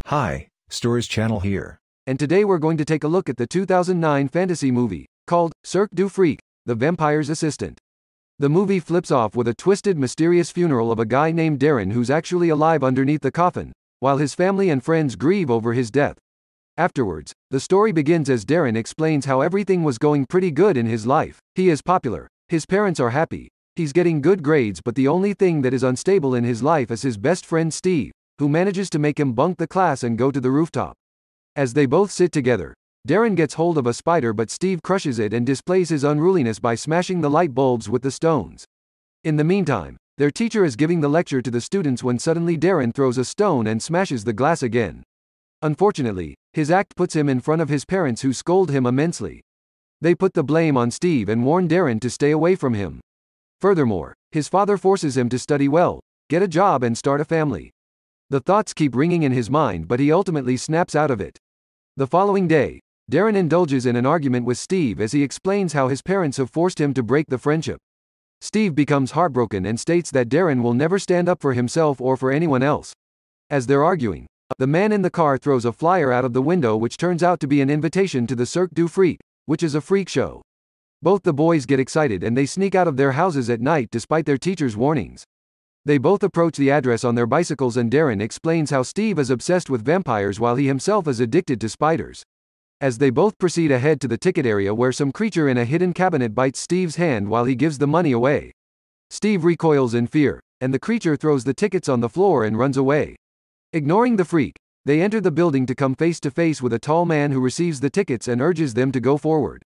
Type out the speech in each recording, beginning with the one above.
Hi, Stories Channel here. And today we're going to take a look at the 2009 fantasy movie, called Cirque du Freak, The Vampire's Assistant. The movie flips off with a twisted, mysterious funeral of a guy named Darren who's actually alive underneath the coffin, while his family and friends grieve over his death. Afterwards, the story begins as Darren explains how everything was going pretty good in his life. He is popular, his parents are happy, he's getting good grades, but the only thing that is unstable in his life is his best friend Steve, who manages to make him bunk the class and go to the rooftop. As they both sit together, Darren gets hold of a spider, but Steve crushes it and displays his unruliness by smashing the light bulbs with the stones. In the meantime, their teacher is giving the lecture to the students when suddenly Darren throws a stone and smashes the glass again. Unfortunately, his act puts him in front of his parents, who scold him immensely. They put the blame on Steve and warn Darren to stay away from him. Furthermore, his father forces him to study well, get a job and start a family. The thoughts keep ringing in his mind, but he ultimately snaps out of it. The following day, Darren indulges in an argument with Steve as he explains how his parents have forced him to break the friendship. Steve becomes heartbroken and states that Darren will never stand up for himself or for anyone else. As they're arguing, the man in the car throws a flyer out of the window which turns out to be an invitation to the Cirque du Freak, which is a freak show. Both the boys get excited and they sneak out of their houses at night despite their teacher's warnings. They both approach the address on their bicycles and Darren explains how Steve is obsessed with vampires while he himself is addicted to spiders. As they both proceed ahead to the ticket area where some creature in a hidden cabinet bites Steve's hand while he gives the money away. Steve recoils in fear, and the creature throws the tickets on the floor and runs away. Ignoring the freak, they enter the building to come face to face with a tall man who receives the tickets and urges them to go forward.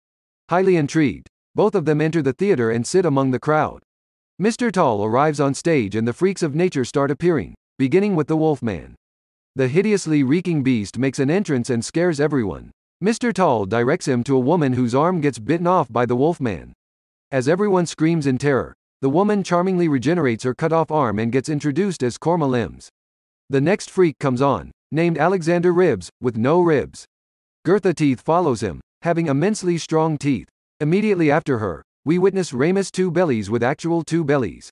Highly intrigued, both of them enter the theater and sit among the crowd. Mr. Tall arrives on stage and the freaks of nature start appearing, beginning with the Wolfman. The hideously reeking beast makes an entrance and scares everyone. Mr. Tall directs him to a woman whose arm gets bitten off by the Wolfman. As everyone screams in terror, the woman charmingly regenerates her cut-off arm and gets introduced as Korma Limbs. The next freak comes on, named Alexander Ribs, with no ribs. Gertha Teeth follows him, having immensely strong teeth. Immediately after her, we witness Ramus Two Bellies with actual two bellies.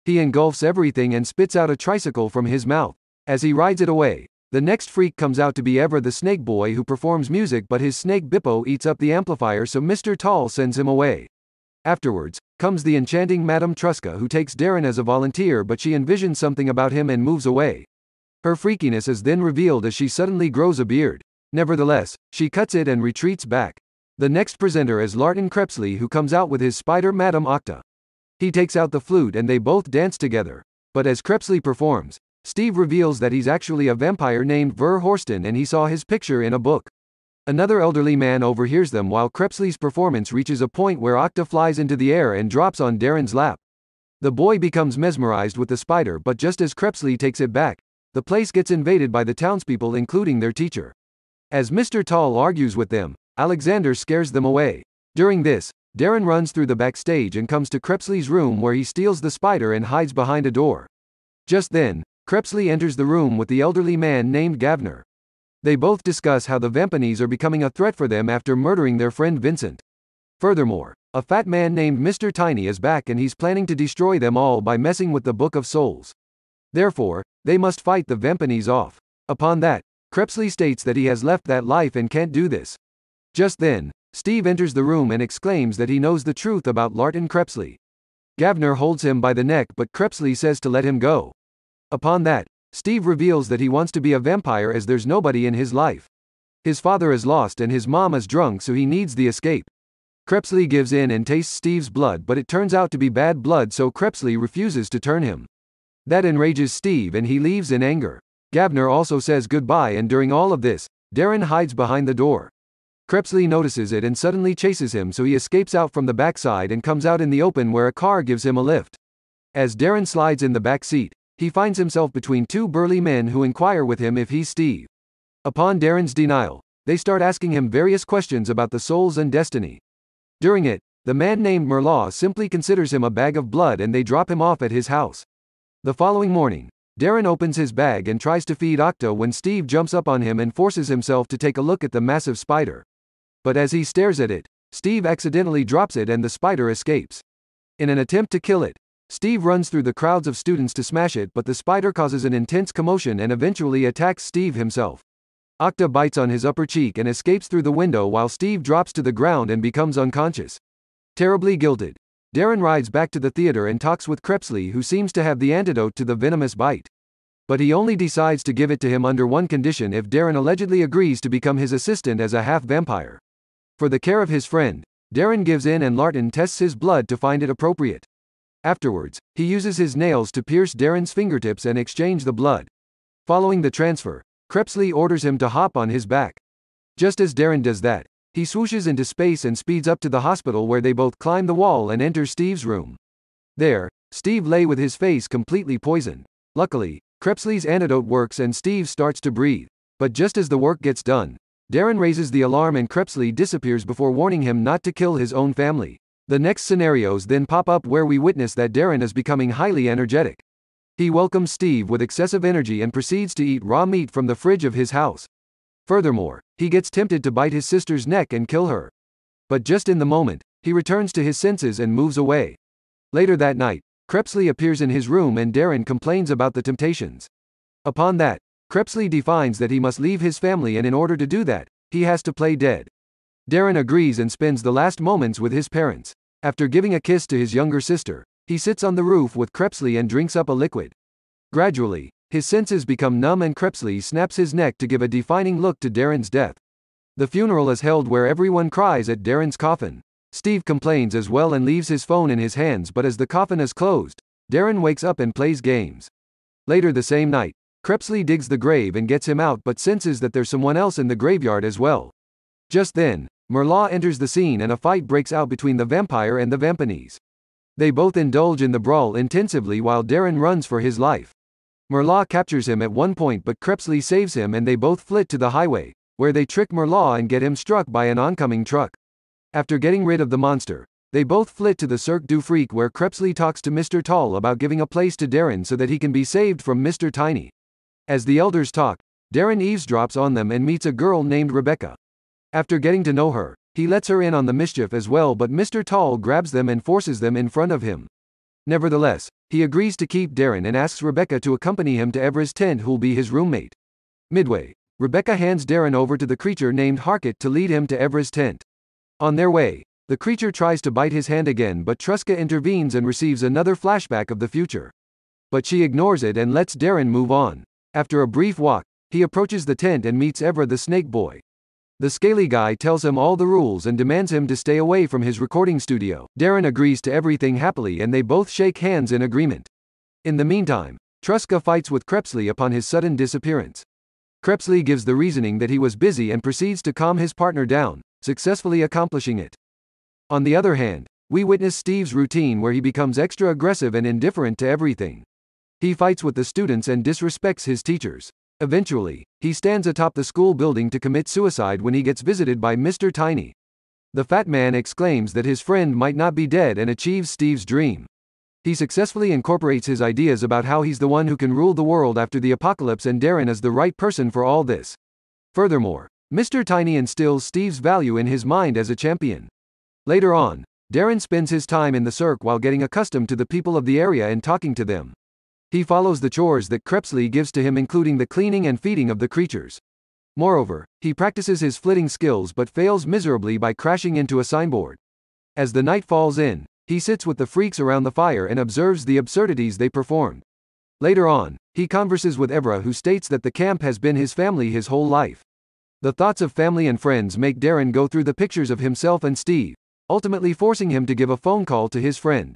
He engulfs everything and spits out a tricycle from his mouth. As he rides it away, the next freak comes out to be Evra the Snake Boy, who performs music, but his snake Bippo eats up the amplifier, so Mr. Tall sends him away. Afterwards, comes the enchanting Madame Truska, who takes Darren as a volunteer, but she envisions something about him and moves away. Her freakiness is then revealed as she suddenly grows a beard. Nevertheless, she cuts it and retreats back. The next presenter is Larton Crepsley, who comes out with his spider Madame Octa. He takes out the flute and they both dance together. But as Crepsley performs, Steve reveals that he's actually a vampire named Ver Horston and he saw his picture in a book. Another elderly man overhears them while Crepsley's performance reaches a point where Octa flies into the air and drops on Darren's lap. The boy becomes mesmerized with the spider, but just as Crepsley takes it back, the place gets invaded by the townspeople, including their teacher. As Mr. Tall argues with them, Alexander scares them away. During this, Darren runs through the backstage and comes to Crepsley's room where he steals the spider and hides behind a door. Just then, Crepsley enters the room with the elderly man named Gavner. They both discuss how the Vampanies are becoming a threat for them after murdering their friend Vincent. Furthermore, a fat man named Mr. Tiny is back and he's planning to destroy them all by messing with the Book of Souls. Therefore, they must fight the Vampanies off. Upon that, Crepsley states that he has left that life and can't do this. Just then, Steve enters the room and exclaims that he knows the truth about Larton Crepsley. Gavner holds him by the neck, but Crepsley says to let him go. Upon that, Steve reveals that he wants to be a vampire as there's nobody in his life. His father is lost and his mom is drunk, so he needs the escape. Crepsley gives in and tastes Steve's blood, but it turns out to be bad blood, so Crepsley refuses to turn him. That enrages Steve and he leaves in anger. Gavner also says goodbye, and during all of this, Darren hides behind the door. Crepsley notices it and suddenly chases him, so he escapes out from the backside and comes out in the open where a car gives him a lift. As Darren slides in the back seat, he finds himself between two burly men who inquire with him if he's Steve. Upon Darren's denial, they start asking him various questions about the souls and destiny. During it, the man named Merlaw simply considers him a bag of blood and they drop him off at his house. The following morning, Darren opens his bag and tries to feed Octa when Steve jumps up on him and forces himself to take a look at the massive spider. But as he stares at it, Steve accidentally drops it and the spider escapes. In an attempt to kill it, Steve runs through the crowds of students to smash it, but the spider causes an intense commotion and eventually attacks Steve himself. Octa bites on his upper cheek and escapes through the window while Steve drops to the ground and becomes unconscious. Terribly guilted, Darren rides back to the theater and talks with Crepsley, who seems to have the antidote to the venomous bite. But he only decides to give it to him under one condition: if Darren allegedly agrees to become his assistant as a half-vampire. For the care of his friend, Darren gives in and Larton tests his blood to find it appropriate. Afterwards, he uses his nails to pierce Darren's fingertips and exchange the blood. Following the transfer, Crepsley orders him to hop on his back. Just as Darren does that, he swooshes into space and speeds up to the hospital, where they both climb the wall and enter Steve's room. There, Steve lay with his face completely poisoned. Luckily, Crepsley's antidote works and Steve starts to breathe. But just as the work gets done, Darren raises the alarm and Crepsley disappears before warning him not to kill his own family. The next scenarios then pop up, where we witness that Darren is becoming highly energetic. He welcomes Steve with excessive energy and proceeds to eat raw meat from the fridge of his house. Furthermore, he gets tempted to bite his sister's neck and kill her. But just in the moment, he returns to his senses and moves away. Later that night, Crepsley appears in his room and Darren complains about the temptations. Upon that, Crepsley defines that he must leave his family, and in order to do that, he has to play dead. Darren agrees and spends the last moments with his parents. After giving a kiss to his younger sister, he sits on the roof with Crepsley and drinks up a liquid. Gradually, his senses become numb and Crepsley snaps his neck to give a defining look to Darren's death. The funeral is held, where everyone cries at Darren's coffin. Steve complains as well and leaves his phone in his hands, but as the coffin is closed, Darren wakes up and plays games. Later the same night, Crepsley digs the grave and gets him out, but senses that there's someone else in the graveyard as well. Just then, Merlaw enters the scene and a fight breaks out between the vampire and the Vampanese. They both indulge in the brawl intensively while Darren runs for his life. Merlaw captures him at one point, but Crepsley saves him and they both flit to the highway, where they trick Merlaw and get him struck by an oncoming truck. After getting rid of the monster, they both flit to the Cirque du Freak, where Crepsley talks to Mr. Tall about giving a place to Darren so that he can be saved from Mr. Tiny. As the elders talk, Darren eavesdrops on them and meets a girl named Rebecca. After getting to know her, he lets her in on the mischief as well, but Mr. Tall grabs them and forces them in front of him. Nevertheless, he agrees to keep Darren and asks Rebecca to accompany him to Evra's tent, who'll be his roommate. Midway, Rebecca hands Darren over to the creature named Harkett to lead him to Evra's tent. On their way, the creature tries to bite his hand again, but Truska intervenes and receives another flashback of the future. But she ignores it and lets Darren move on. After a brief walk, he approaches the tent and meets Evra the Snake Boy. The scaly guy tells him all the rules and demands him to stay away from his recording studio. Darren agrees to everything happily and they both shake hands in agreement. In the meantime, Truska fights with Crepsley upon his sudden disappearance. Crepsley gives the reasoning that he was busy and proceeds to calm his partner down, successfully accomplishing it. On the other hand, we witness Steve's routine, where he becomes extra aggressive and indifferent to everything. He fights with the students and disrespects his teachers. Eventually, he stands atop the school building to commit suicide when he gets visited by Mr. Tiny. The fat man exclaims that his friend might not be dead and achieves Steve's dream. He successfully incorporates his ideas about how he's the one who can rule the world after the apocalypse, and Darren is the right person for all this. Furthermore, Mr. Tiny instills Steve's value in his mind as a champion. Later on, Darren spends his time in the Cirque while getting accustomed to the people of the area and talking to them. He follows the chores that Crepsley gives to him, including the cleaning and feeding of the creatures. Moreover, he practices his flitting skills but fails miserably by crashing into a signboard. As the night falls in, he sits with the freaks around the fire and observes the absurdities they performed. Later on, he converses with Evra, who states that the camp has been his family his whole life. The thoughts of family and friends make Darren go through the pictures of himself and Steve, ultimately forcing him to give a phone call to his friend.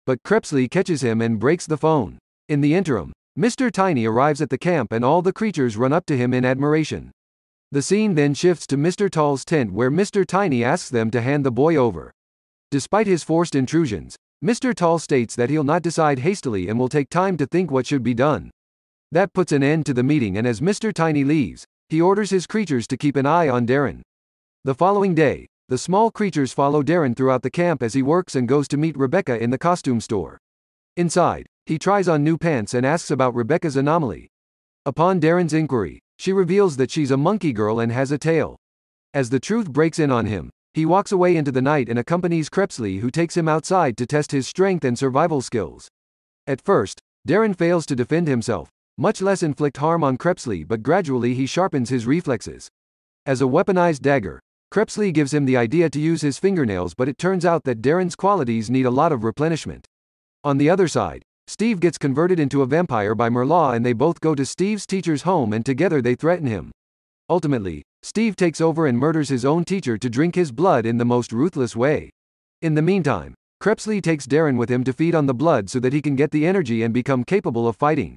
But Crepsley catches him and breaks the phone. In the interim, Mr. Tiny arrives at the camp and all the creatures run up to him in admiration. The scene then shifts to Mr. Tall's tent, where Mr. Tiny asks them to hand the boy over. Despite his forced intrusions, Mr. Tall states that he'll not decide hastily and will take time to think what should be done. That puts an end to the meeting, and as Mr. Tiny leaves, he orders his creatures to keep an eye on Darren. The following day, the small creatures follow Darren throughout the camp as he works and goes to meet Rebecca in the costume store. Inside, he tries on new pants and asks about Rebecca's anomaly. Upon Darren's inquiry, she reveals that she's a monkey girl and has a tail. As the truth breaks in on him, He walks away into the night and accompanies Crepsley, who takes him outside to test his strength and survival skills. At first, Darren fails to defend himself, much less inflict harm on Crepsley, but gradually he sharpens his reflexes. As a weaponized dagger, Crepsley gives him the idea to use his fingernails, but it turns out that Darren's qualities need a lot of replenishment. On the other side, Steve gets converted into a vampire by Merlaw, and they both go to Steve's teacher's home and together they threaten him. Ultimately, Steve takes over and murders his own teacher to drink his blood in the most ruthless way. In the meantime, Crepsley takes Darren with him to feed on the blood so that he can get the energy and become capable of fighting.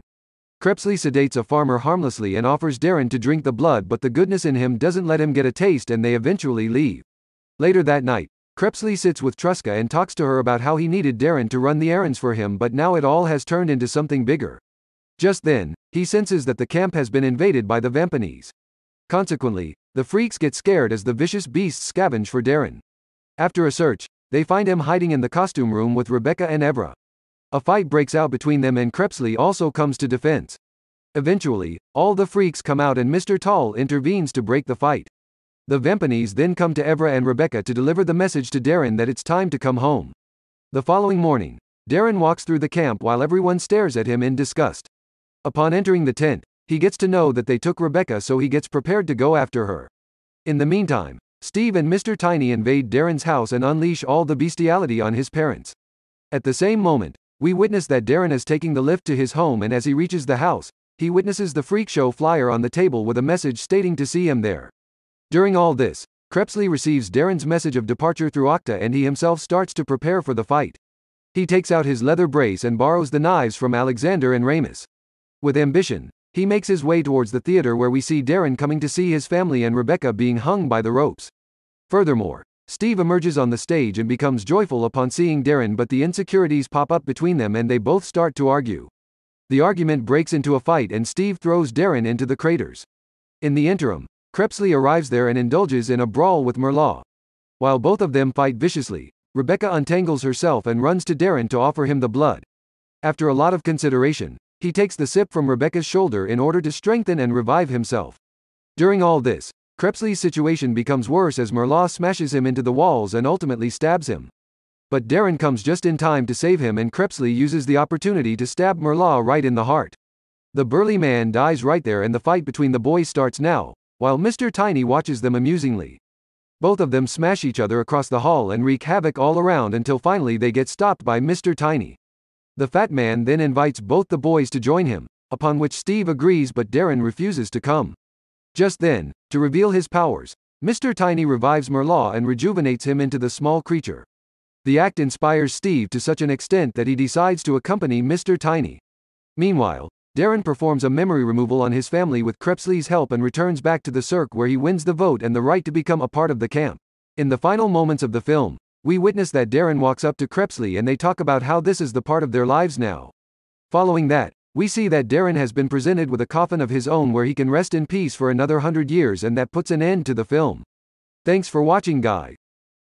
Crepsley sedates a farmer harmlessly and offers Darren to drink the blood, but the goodness in him doesn't let him get a taste and they eventually leave. Later that night, Crepsley sits with Truska and talks to her about how he needed Darren to run the errands for him, but now it all has turned into something bigger. Just then, he senses that the camp has been invaded by the Vampanese. Consequently, the freaks get scared as the vicious beasts scavenge for Darren. After a search, they find him hiding in the costume room with Rebecca and Evra. A fight breaks out between them and Crepsley also comes to defense. Eventually, all the freaks come out and Mr. Tall intervenes to break the fight. The Vampanese then come to Evra and Rebecca to deliver the message to Darren that it's time to come home. The following morning, Darren walks through the camp while everyone stares at him in disgust. Upon entering the tent, he gets to know that they took Rebecca, so he gets prepared to go after her. In the meantime, Steve and Mr. Tiny invade Darren's house and unleash all the bestiality on his parents. At the same moment, we witness that Darren is taking the lift to his home, and as he reaches the house, he witnesses the freak show flyer on the table with a message stating to see him there. During all this, Crepsley receives Darren's message of departure through Octa, and he himself starts to prepare for the fight. He takes out his leather brace and borrows the knives from Alexander and Ramus. With ambition, he makes his way towards the theater where we see Darren coming to see his family and Rebecca being hung by the ropes. Furthermore, Steve emerges on the stage and becomes joyful upon seeing Darren, but the insecurities pop up between them and they both start to argue. The argument breaks into a fight and Steve throws Darren into the craters. In the interim, Crepsley arrives there and indulges in a brawl with Merlaw. While both of them fight viciously, Rebecca untangles herself and runs to Darren to offer him the blood. After a lot of consideration, he takes the sip from Rebecca's shoulder in order to strengthen and revive himself. During all this, Crepsley's situation becomes worse as Merlaw smashes him into the walls and ultimately stabs him. But Darren comes just in time to save him, and Crepsley uses the opportunity to stab Merlaw right in the heart. The burly man dies right there and the fight between the boys starts now, while Mr. Tiny watches them amusingly. Both of them smash each other across the hall and wreak havoc all around until finally they get stopped by Mr. Tiny. The fat man then invites both the boys to join him, upon which Steve agrees but Darren refuses to come. Just then, to reveal his powers, Mr. Tiny revives Merlaw and rejuvenates him into the small creature. The act inspires Steve to such an extent that he decides to accompany Mr. Tiny. Meanwhile, Darren performs a memory removal on his family with Crepsley's help and returns back to the Cirque, where he wins the vote and the right to become a part of the camp. In the final moments of the film, we witness that Darren walks up to Crepsley and they talk about how this is the part of their lives now. Following that, we see that Darren has been presented with a coffin of his own where he can rest in peace for another 100 years, and that puts an end to the film. Thanks for watching, guys.